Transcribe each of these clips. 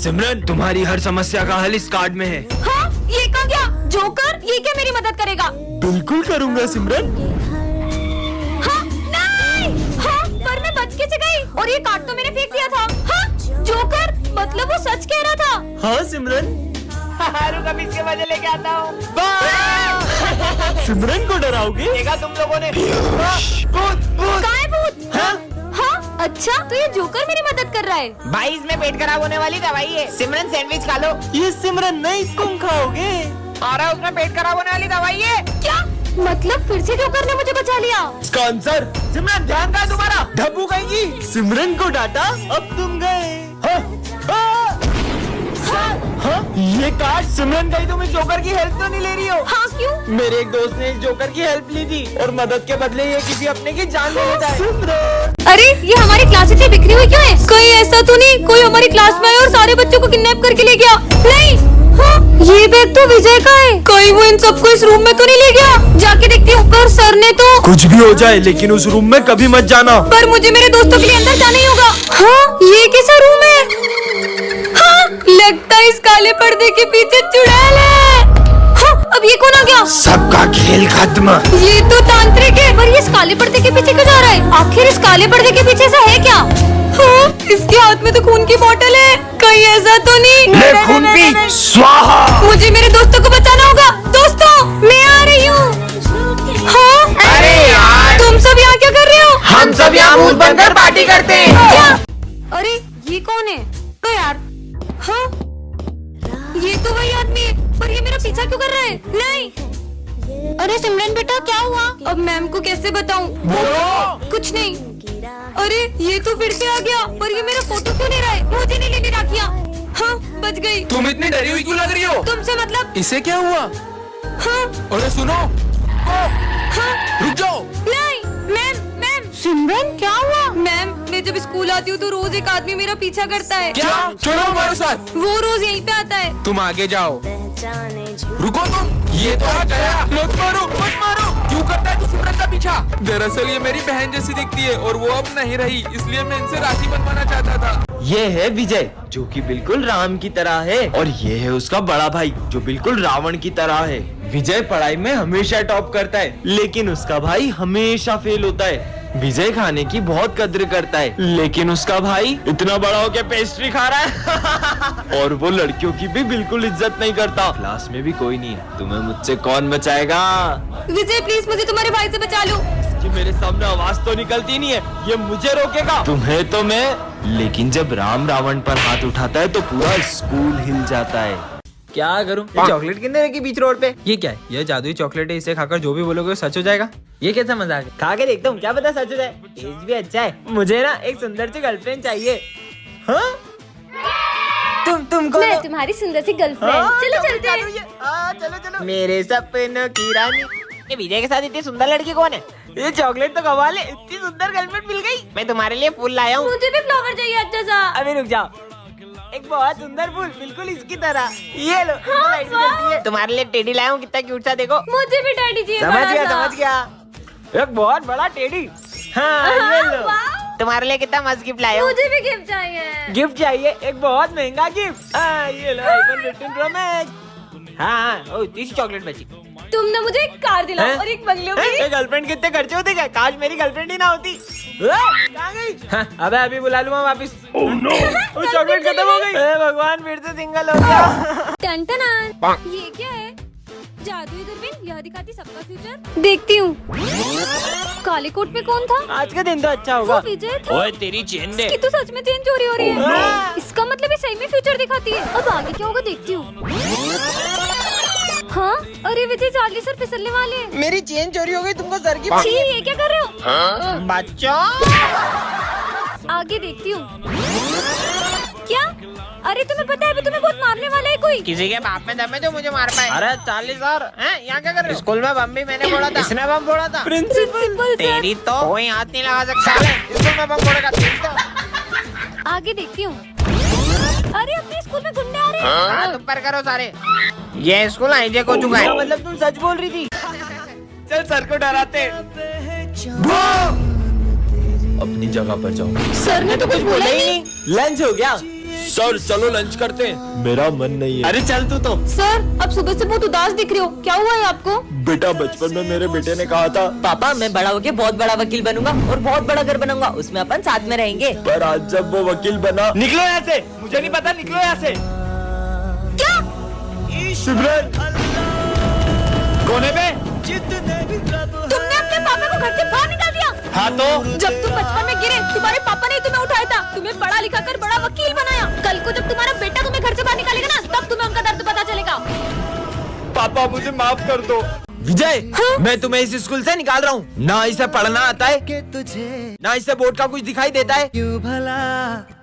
सिमरन, तुम्हारी हर समस्या का हल इस कार्ड में है। हाँ, ये कहाँ गया? जोकर, ये क्या मेरी मदद करेगा? बिल्कुल करूँगा सिमरन। हाँ, नहीं, हाँ, पर मैं बच कैसे गई? और ये कार्ड तो मैंने फेंक दिया था। हाँ, जोकर, मतलब वो सच कह रहा था। हाँ सिमरन। रुक, अभी इसके वजह लेके आता हूँ। सिमरन को डराओगे? देखा तुम लोगों ने? कहाँ है भूत? हाँ, अच्छा, तो ये जोकर मेरी मदद कर रहा है। भाई इसमें पेट खराब होने वाली दवाई है। सिमरन सैंडविच खा लो। ये सिमरन नहीं, तुम खाओगे। और उसमें पेट खराब होने वाली दवाई है। क्या मतलब? फिर से जोकर ने मुझे बचा लिया। इसका आंसर सिमरन ध्यान कहाँ तुम्हारा? धब्बू कहेगी। सिमरन को डांटा, अब तुम गए। हाँ, ये कार्ड सिमरन कहीं तुम इस जोकर की हेल्प तो नहीं ले रही हो? हाँ, क्यों? मेरे एक दोस्त ने इस जोकर की हेल्प ली थी और मदद के बदले ये किसी अपने की जान ले लेता है। सिमरन, अरे ये हमारी क्लास इतनी बिखरी हुई क्यों है? कहीं ऐसा तो नहीं कोई हमारी क्लास में आया और सारे बच्चों को किडनैप करके ले गया? नहीं, हाँ, ये बैग तो विजय का है। कहीं वो इन सबको इस रूम में तो नहीं ले गया? जाके देखती हूँ। पर सर ने तो कुछ भी हो जाए लेकिन उस रूम में कभी मत जाना। पर मुझे मेरे दोस्तों के लिए अंदर जाना ही होगा। हाँ, ये कैसा रूम है? हाँ, लगता है इस काले पर्दे के पीछे चुड़ैल है। हाँ, अब ये कौन आ गया? सबका खेल खत्म। ये तो तांत्रिक है। पर ये इस काले पर्दे के पीछे क्यों जा रहा है? आखिर इस काले पर्दे के पीछे ऐसा है क्या? हाँ, इसके हाथ में तो खून की बोतल है। कहीं ऐसा तो नहीं? ले खून पी, स्वाहा। मुझे मेरे दोस्तों को बचाना होगा। दोस्तों, मैं आ रही हूँ। हाँ, अरे यार, तुम सब यहाँ क्या कर रहे हो? हम सब यहाँ भूत बनकर पार्टी करते हैं। क्या? अरे ये कौन है? तो यार, हाँ, ये तो वही आदमी है। पर ये मेरा पीछा क्यों कर रहा है? नहीं। अरे सिमरन बेटा, क्या हुआ? अब मैम को कैसे बताऊं? बोलो। कुछ नहीं। अरे ये तो फिर से आ गया। पर ये मेरा फोटो क्यों ले रहा है? मुझे नहीं लेने राखिया। हाँ, बच गई। तुम इतनी डरी हुई क्यों लग रही हो? तुमसे मतलब? इसे क्या हुआ? हाँ, अरे सुनो, हाँ, रुक जाओ। नहीं, मैम, मैम। सिमरन क्या हुआ? मैम, मैं जब स्कूल आती हूँ तो रोज एक आदमी मेरा पीछा करता है। क्या? चलो हमारे साथ। वो रोज यहीं पे आता है। तुम आगे जाओ। रुको तुम, ये तो आ गया। मत मारो, मत मारो। क्यों करता है तू सिमरन का पीछा? दरअसल ये मेरी बहन जैसी दिखती है और वो अब नहीं रही, इसलिए मैं इनसे राखी बंधवाना चाहता था। ये है विजय जो कि बिल्कुल राम की तरह है और ये है उसका बड़ा भाई जो बिल्कुल रावण की तरह है। विजय पढ़ाई में हमेशा टॉप करता है लेकिन उसका भाई हमेशा फेल होता है। विजय खाने की बहुत कद्र करता है लेकिन उसका भाई इतना बड़ा होके पेस्ट्री खा रहा है और वो लड़कियों की भी बिल्कुल इज्जत नहीं करता। क्लास में भी कोई नहीं है, तुम्हें मुझसे कौन बचाएगा? विजय प्लीज मुझे तुम्हारे भाई से बचा लो। कि मेरे सामने आवाज तो निकलती नहीं है, ये मुझे रोकेगा? तुम्हें तो मैं, लेकिन जब राम रावण पर हाथ उठाता है तो पूरा स्कूल हिल जाता है। क्या करूँ? ये चॉकलेट कितने रखी बीच रोड पे? ये क्या है? ये जादुई चॉकलेट है, इसे खाकर जो भी बोलोगे वो सच हो जाएगा। ये कैसा मजाक है? खा के देखता हूँ, क्या पता सच हो जाए। टेस्ट भी अच्छा है। मुझे ना एक सुंदर सी गर्लफ्रेंड चाहिए। हाँ? तुम कौन मैं हो? तुम्हारी सुंदर सी गर्लफ्रेंड। हाँ, चलो चलो, चलते हैं। चलो चलो। मेरे सपनों की रानी। ये विजय के साथ इतनी सुंदर लड़की कौन है? ये चॉकलेट तो कमाल है, इतनी सुंदर गर्लफ्रेंड मिल गई। मैं तुम्हारे लिए फूल लाया हूँ। मुझे भी फ्लावर चाहिए अच्छा सा। अभी रुक जाओ, एक बहुत सुंदर फूल बिल्कुल इसकी तरह। ये लो, इसमें लाइट भी जलती है। तुम्हारे लिए टेडी लाया हूँ, कितना क्यूट सा देखो। मुझे भी डैडी चाहिए। समझ बड़ा गया सा। समझ गया, एक बहुत बड़ा टेडी। हाँ ये लो, वाह। तुम्हारे लिए कितना मस्त गिफ्ट लाया हूँ। मुझे भी गिफ्ट चाहिए। गिफ्ट चाहिए? एक बहुत महंगा गिफ्ट। हाँ ये लो, iPhone 15 Pro Max। हाँ, तीस चॉकलेट बची। तुमने मुझे एक कार दिलाई और एक बंगले भी। गर्लफ्रेंड कितने खर्चे होते क्या? काश मेरी गर्लफ्रेंड ही ना होती। कहाँ गई? हाँ, अबे अभी बुला लूंगा वापिस। वो चॉकलेट खत्म हो गई। भगवान, फिर से सिंगल हो गया। टन-टन-टन। ये क्या है? जादुई दूरबीन, यह दिखाती सबका फ्यूचर। देखती हूँ। काले कोट में कौन था? आज का दिन तो अच्छा होगा। वो विजय था। ओए तेरी चेन दे। इसकी तो सच में चेन चोरी हो रही है। हाँ। इसका मतलब ये सही में फ्यूचर दिखाती है। अब आगे क्या होगा देखती हूँ। हाँ, अरे विजय, चार्ली सर फिसलने वाले हैं। मेरी चेन चोरी हो गई, तुमको सर की छी, ये क्या कर रहे हो? बच्चों, आगे देखती हूँ। क्या? अरे तुम्हें पता है अभी तुम्हें बहुत मारने वाला है कोई। किसी के बाप में दम है जो मुझे मार पाए? अरे चार्ली सर, यहाँ क्या कर रहे हो? स्कूल में बम भी मैंने फोड़ा था। इसने बम फोड़ा था। Principal sir. तेरी तो कोई हाथ नहीं लगा सकता। स्कूल में बम फोड़ेगा तो। आगे देखती हूँ। अरे अपने स्कूल में गुंडे आ रहे हैं। हाँ, तुम पर करो सारे। ये स्कूल हाईजैक हो चुका है। मतलब तुम सच बोल रही थी? चल सर को डराते। अपनी जगह पर जाओ। सर ने तो कुछ बोला ही नहीं। लंच हो गया? सर चलो लंच करते हैं। मेरा मन नहीं है। अरे चल तू तो। सर अब सुबह से बहुत उदास दिख रहे हो, क्या हुआ है आपको? बेटा बचपन में मेरे बेटे ने कहा था पापा मैं बड़ा होके बहुत बड़ा वकील बनूंगा और बहुत बड़ा घर बनाऊंगा, उसमें अपन साथ में रहेंगे। पर आज जब वो वकील बना। निकलो यहाँ से, मुझे नहीं पता, निकलो यहाँ से। क्या? सिमरन कोने पे? तुमने अपने पापा को घर से बाहर निकाल दिया? हाँ तो जब तुम बचपन में गिरे तुम्हारे पापा ने तुम्हें उठाया था, तुम्हें पढ़ा लिखा कर बड़ा वकील बनाया। कल को जब तुम्हारा बेटा तुम्हें घर से बाहर निकालेगा ना, तब तुम्हें उनका दर्द पता चलेगा। पापा मुझे माफ कर दो। विजय मैं तुम्हें इस स्कूल से निकाल रहा हूँ। ना इसे पढ़ना आता है, ना इसे बोर्ड का कुछ दिखाई देता है,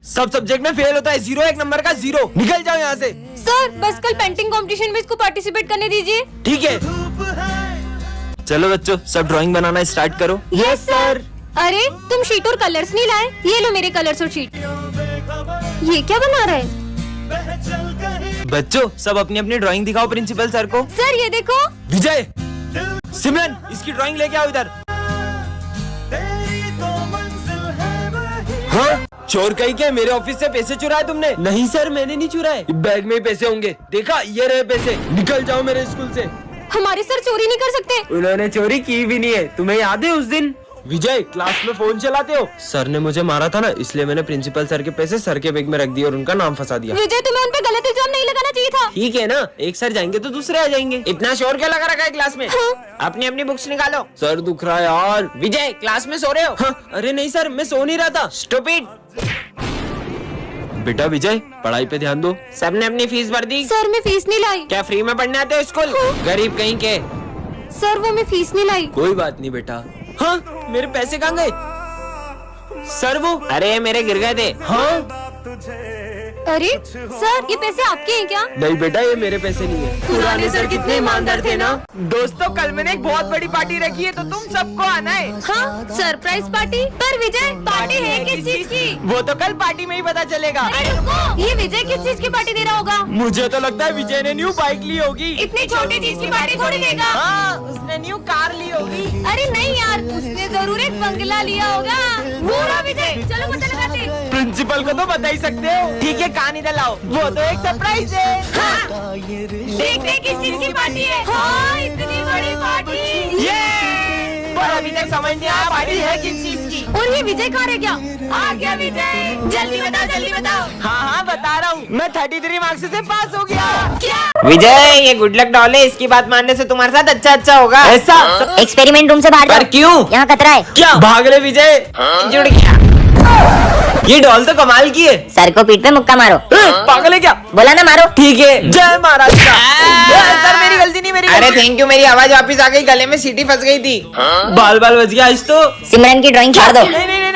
सब सब्जेक्ट में फेल होता है, 0 एक नंबर का 0। निकल जाओ यहाँ से। सर बस कल पेंटिंग कंपटीशन में इसको पार्टिसिपेट करने दीजिए। ठीक है चलो बच्चों सब ड्राइंग बनाना स्टार्ट करो। Yes sir. अरे तुम शीट और कलर्स नहीं लाए? ये लो मेरे कलर्स और शीट। ये क्या बना रहा है? बच्चों सब अपनी अपनी ड्राइंग दिखाओ प्रिंसिपल सर को। सर ये देखो। विजय सिमरन इसकी ड्राइंग लेके आओ इधर। हाँ चोर कहीं के मेरे ऑफिस से पैसे चुराए तुमने? नहीं सर मैंने नहीं चुराए, बैग में ही पैसे होंगे। देखा ये रहे पैसे, निकल जाओ मेरे स्कूल से। हमारे सर चोरी नहीं कर सकते। उन्होंने चोरी की भी नहीं है, तुम्हें याद है उस दिन? विजय क्लास में फोन चलाते हो? सर ने मुझे मारा था ना, इसलिए मैंने प्रिंसिपल सर के पैसे सर के बैग में रख दिए और उनका नाम फंसा दिया। विजय तुम्हें उन पे गलत इल्जाम नहीं लगाना चाहिए था। ठीक है ना, एक सर जाएंगे तो दूसरे आ जाएंगे। इतना शोर क्या लगा रखा है क्लास में? हाँ। अपनी अपनी बुक्स निकालो। सर दुख रहा है यार। विजय क्लास में सो रहे हो? हाँ, अरे नहीं सर मैं सो नहीं रहा था। स्टूपिड। बेटा विजय पढ़ाई पे ध्यान दो। सबने अपनी फीस भर दी? सर मैं फीस नहीं लाई। क्या फ्री में पढ़ने आते हो स्कूल? गरीब कहीं के। सर वो मैं फीस नहीं लाई। कोई बात नहीं बेटा। हाँ मेरे पैसे कहाँ गए? सर वो अरे मेरे गिर गए थे। हाँ अरे सर ये पैसे आपके हैं क्या? नहीं बेटा ये मेरे पैसे नहीं है। पुराने सर कितने ईमानदार थे ना। दोस्तों कल मैंने एक बहुत बड़ी पार्टी रखी है तो तुम सबको आना है। हाँ सरप्राइज पार्टी। पर विजय पार्टी है किस चीज की? वो तो कल पार्टी में ही पता चलेगा। अरे रुको, ये विजय किस चीज की पार्टी दे रहा होगा? मुझे तो लगता है विजय ने न्यू बाइक ली होगी। इतनी छोटी चीज की पार्टी थोड़ी देगा। हाँ उसने न्यू कार ली होगी। अरे नहीं यार, उसने जरूर एक बंगला लिया होगा। वो रहा विजय, चलो पता लगाते। प्रिंसिपल को तो बता ही सकते हो। ठीक है कहानी दिलाओ, वो तो एक सरप्राइज है। हाँ। देखते किस चीज की पार्टी है। हाँ इतनी बड़ी पार्टी। ये पर अभी तक समझ नहीं आया पार्टी है किस चीज की। और ये विजय कहाँ रह गया? आ गया विजय, जल्दी बताओ जल्दी बताओ। हाँ बता रहा हूँ, मैं 33 मार्क्स से पास हो गया। क्या? विजय ये गुड लक डॉल है, इसकी बात मानने से तुम्हारे साथ अच्छा होगा। ऐसा? एक्सपेरिमेंट रूम से बाहर पर जाओ, क्यों? यहाँ खतरा है। क्या भाग रहे विजय? जुड़ गया। ये डॉल तो कमाल की है। सर को पीठ पे मुक्का मारो। पागल है क्या? बोला ना मारो। ठीक है जय महाराज का। सर मेरी गलती नहीं, मेरी अरे थैंक यू, मेरी आवाज वापस आ गई, गले में सीटी फंस गई थी। बाल बाल बच गया आज तो। सिमरन की ड्राइंग फाड़ दो।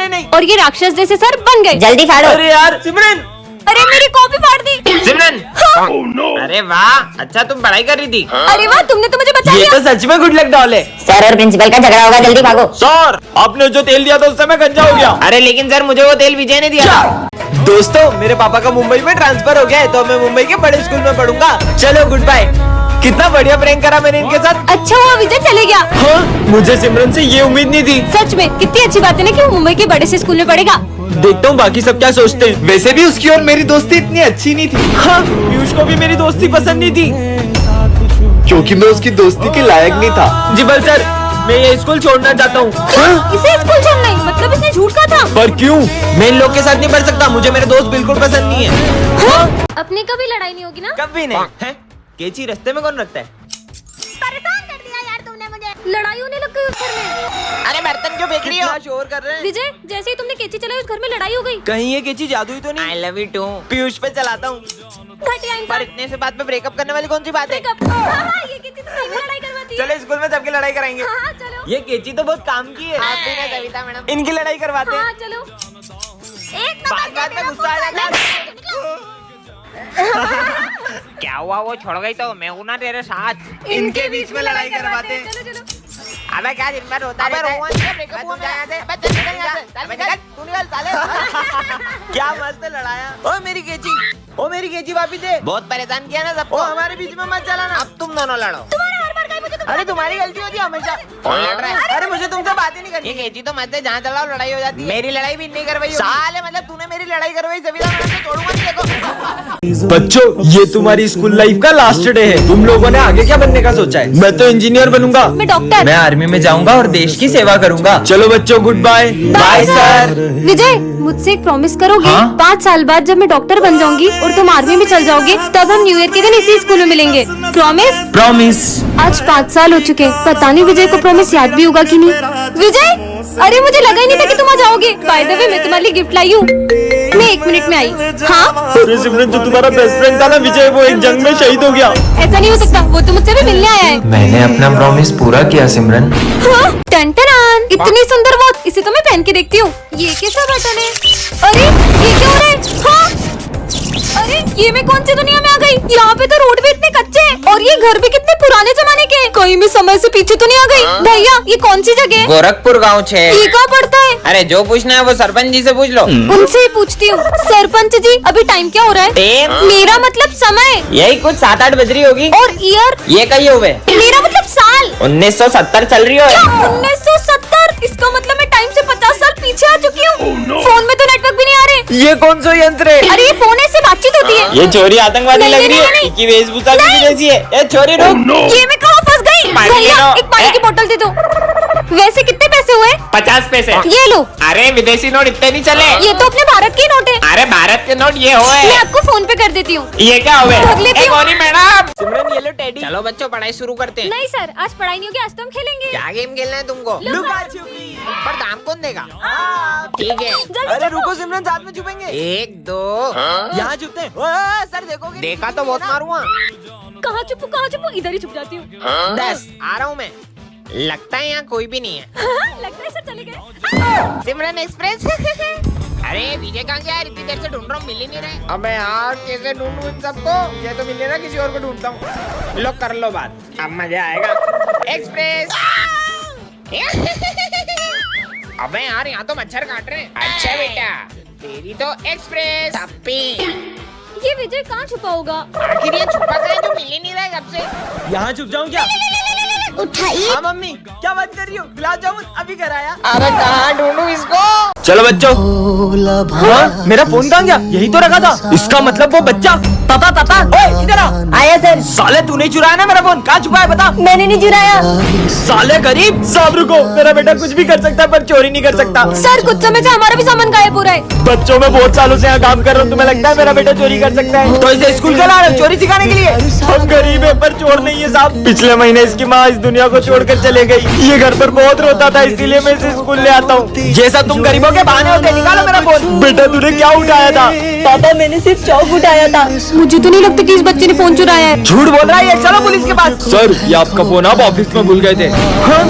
नहीं। और ये राक्षस जैसे सर बन गए। जल्दी फाड़ो। अरे यार सिमरन। अरे मेरी कॉपी फाड़ दी। सिमरन अरे वाह, अच्छा तुम पढ़ाई कर रही थी। अरे वाह तुमने तो मुझे बचा ये लिया। तो सच में गुड लक डॉल है। सर और प्रिंसिपल का झगड़ा होगा, जल्दी भागो। सर आपने जो तेल दिया था उससे मैं गंजा हो गया। अरे लेकिन सर मुझे वो तेल विजय ने दिया था। दोस्तों मेरे पापा का मुंबई में ट्रांसफर हो गया है तो मैं मुंबई के बड़े स्कूल में पढ़ूंगा। चलो गुड बाय। कितना बढ़िया प्रैंक करा मैंने इनके साथ। अच्छा हुआ विजय चले गया। हाँ मुझे सिमरन से ये उम्मीद नहीं थी। सच में कितनी अच्छी बात है ना कि वो मुंबई के बड़े से स्कूल में पढ़ेगा। देखता हूँ बाकी सब क्या सोचते हैं। वैसे भी उसकी और मेरी दोस्ती इतनी अच्छी नहीं थी। हाँ पीयूष को भी मेरी दोस्ती पसंद नहीं थी क्योंकि मैं उसकी दोस्ती के लायक नहीं था। जिबल सर मैं ये स्कूल छोड़ना चाहता हूँ। इसे स्कूल छोड़ना ही मतलब इसने झूठ कहा था। पर क्यों? मैं इन लोग के साथ नहीं पढ़ सकता, मुझे मेरे दोस्त बिल्कुल पसंद नहीं है। अपनी कभी लड़ाई नहीं होगी ना? कभी नहीं है। केची रास्ते में कौन रखता है? परेशान कर दिया यार तुमने मुझे। लड़ाई होने लग गई उस घर में। अरे बर्तन क्यों फेंक रही हो? शोर कर रहे हैं। विजय जैसे ही तुमने केची चलाई उस घर में लड़ाई हो गई। कहीं ये केची जादुई तो नहीं? I love you too। Piyush पे चलाता हूँ। घटिया पर इंसान। इतने से बात पे ब्रेकअप करने वाली कौन सी बात है? हाँ, ये केची तो सही में लड़ाई करवाती है। चलो स्कूल में सबकी लड़ाई कराएंगे। हाँ चलो। ये केची तो बहुत काम की है। आप भी ना सविता मैडम, इनकी लड़ाई करवाते हैं। हाँ चलो। एक बात में गुस्सा आ जाता है। क्या हुआ, वो छोड़ गई तो मैं हूं ना तेरे साथ। इनके बीच में लड़ाई करवाते हैं। चलो चलो। अबे क्या दिन भर होता रहता है। तू निकल साले। क्या मस्त लड़ाया। ओ मेरी केची वापिस दे। बहुत परेशान किया ना सबको। हमारे बीच में मत चलाना। अब तुम दोनों लड़ो। तुम्हारा हर बार का मुझे अरे तुम्हारी गलती होती है हमेशा। कौन लड़ रहा है? अरे मुझे तुमसे बात ही नहीं करनी। ये कहती तो मत है, जहाँ चलाओ लड़ाई हो जाती है। मेरी लड़ाई भी नहीं करवाई साले, मतलब तूने मेरी लड़ाई करवाई सविता, मैं तो तोड़ूंगा नहीं देखो। बच्चों, ये तुम्हारी स्कूल लाइफ का लास्ट डे है। तुम लोगों ने आगे क्या बनने का सोचा है? मैं तो इंजीनियर बनूंगा। मैं डॉक्टर। मैं आर्मी में जाऊंगा और देश की सेवा करूंगा। चलो बच्चों, good bye. Bye sir. Vijay, मुझसे एक प्रॉमिस करोगे? हाँ? 5 साल बाद जब मैं डॉक्टर बन जाऊंगी और तुम आर्मी में चल जाओगे, तब हम न्यू ईयर के दिन इसी स्कूल में मिलेंगे। प्रॉमिस? प्रॉमिस। आज 5 साल हो चुके हैं, पता नहीं विजय को प्रॉमिस याद भी होगा कि नहीं। विजय, अरे मुझे लगा ही नहीं था कि तुम आ जाओगे। बाय द वे, मैं तुम्हारे लिए गिफ्ट लाई हूँ। मैं 1 मिनट में आई। हाँ, अरे सिमरन, जो तुम्हारा बेस्ट फ्रेंड था ना विजय, वो एक जंग में शहीद हो गया। ऐसा नहीं हो सकता, वो तो मुझसे भी मिलने आया है। मैंने अपना प्रॉमिस पूरा किया सिमरन। हाँ? टन-टन-आन, इतनी सुंदर वॉच, इसे तो मैं पहन के देखती हूँ। ये कैसा बटन है? अरे ये क्या हो रहा है? हाँ? अरे ये मैं कौन सी दुनिया में आ गई? यहाँ पे तो रोड भी इतने कच्चे हैं और ये घर भी कितने पुराने जमाने के हैं। कहीं मैं समय से पीछे तो नहीं आ गई? भैया, ये कौन सी जगह है? गोरखपुर गाँव छे। ये कहाँ पड़ता है? अरे जो पूछना है वो सरपंच जी से पूछ लो। उनसे ही पूछती हूँ। सरपंच जी, अभी टाइम क्या हो रहा है? टाइम? मेरा मतलब समय। यही कुछ 7-8 बज रही होगी। और ईयर? ये कही हुए मेरा मतलब साल। 1970 चल रही हो। क्या 1970? इसका मतलब मैं टाइम से 50 साल पीछे आ चुकी हूँ। फोन में तो नेटवर्क भी नहीं आ रहे। ये कौन सा यंत्र है? अरे ये फोन है, इससे बातचीत होती है। ये छोरी आतंकवादी नहीं, लग नहीं, रही नहीं, है। नहीं। इसकी वेशभूषा भी जैसी है। ए छोरी रुक। ये मैं कहाँ फंस गई? पानी ले भैया, लो। एक पानी की बोतल दे दो। वैसे कितने पैसे हुए? 50 पैसे। ये लो। अरे विदेशी नोट इतने नहीं चले। ये तो अपने भारत के नोट है। अरे भारत के नोट ये हुए। मैं आपको फोन पे कर देती हूँ। ये क्या हुए? रख लेती हूँ। कौन मैडम? सिमरन, ये लो टेडी। चलो बच्चों, पढ़ाई शुरू करते हैं। नहीं सर, आज पढ़ाई नहीं होगी, आज तो हम खेलेंगे। क्या गेम खेलना है तुमको? लुका छुपी। पर दाम कौन देगा? हाँ। ठीक है। जल्दी अरे छुपो। रुको सिमरन, साथ में छुपेंगे। 1 2। यहाँ छुपते हैं। ओए, सर देखोगे? देखा तो बहुत मारूंगा। कहाँ छुपू, कहाँ छुपू? इधर ही छुप जाती हूँ। 10 आ रहा हूँ मैं। लगता है यहाँ कोई भी नहीं है। लगता है सर चले गए। सिमरन एक्सप्रेस। अरे विजय कहाँ गया? इतनी देर से ढूंढ रहा हूँ, मिल ही नहीं रहे। अबे यार, कैसे ढूंढूं इन सबको? ये तो मिल नहीं रहा, किसी और को ढूंढता हूँ। लो कर लो बात, अब मजा आएगा। एक्सप्रेस। अबे यार, यहाँ तो मच्छर काट रहे हैं। अच्छा बेटा, तेरी तो एक्सप्रेस अप्पी। ये विजय कहाँ छुपा होगा? आखिर ये छुपा कहाँ है जो मिल ही नहीं रहा है कब से? यहाँ छुप जाऊँ क्या? उठाइए। हाँ मम्मी, क्या बात कर रही हो? गुलाब जामुन अभी घर आया। अरे कहाँ ढूंढूं इसको? चलो बच्चों। हाँ? मेरा फोन कहाँ गया? यही तो रखा था। इसका मतलब वो बच्चा। पापा पापा, ओए, इधर आ। आया सर। साले, तूने चुराया ना मेरा फोन? कहाँ छुपा है बता। मैंने नहीं चुराया। साले गरीब। सब रुको, मेरा बेटा कुछ भी कर सकता है पर चोरी नहीं कर सकता। सर, कुछ समय से हमारा भी सामान गायब हो रहा है। बच्चों, मैं बहुत सालों से यहाँ काम कर रहा हूँ, तुम्हें लगता है मेरा बेटा चोरी कर सकता है? तो इसे स्कूल क्यों ला रहे हो? चोरी सिखाने के लिए? हम गरीब है पर चोर नहीं है साहब। पिछले महीने इसकी माँ इस दुनिया को छोड़कर चले गई। ये घर पर बहुत रोता था, इसीलिए मैं इसे स्कूल ले आता हूँ। ये सब तुम गरीबों के बहाने होते। निकालो मेरा फोन। बेटा, तूने क्या उठाया था? पापा, मैंने सिर्फ चौक उठाया था। मुझे तो नहीं लगता कि इस बच्चे ने फोन चुराया है। झूठ बोल रहा है ये। चलो पुलिस के पास। सर, ये आपका फोन आप ऑफिस में भूल गए थे। हाँ?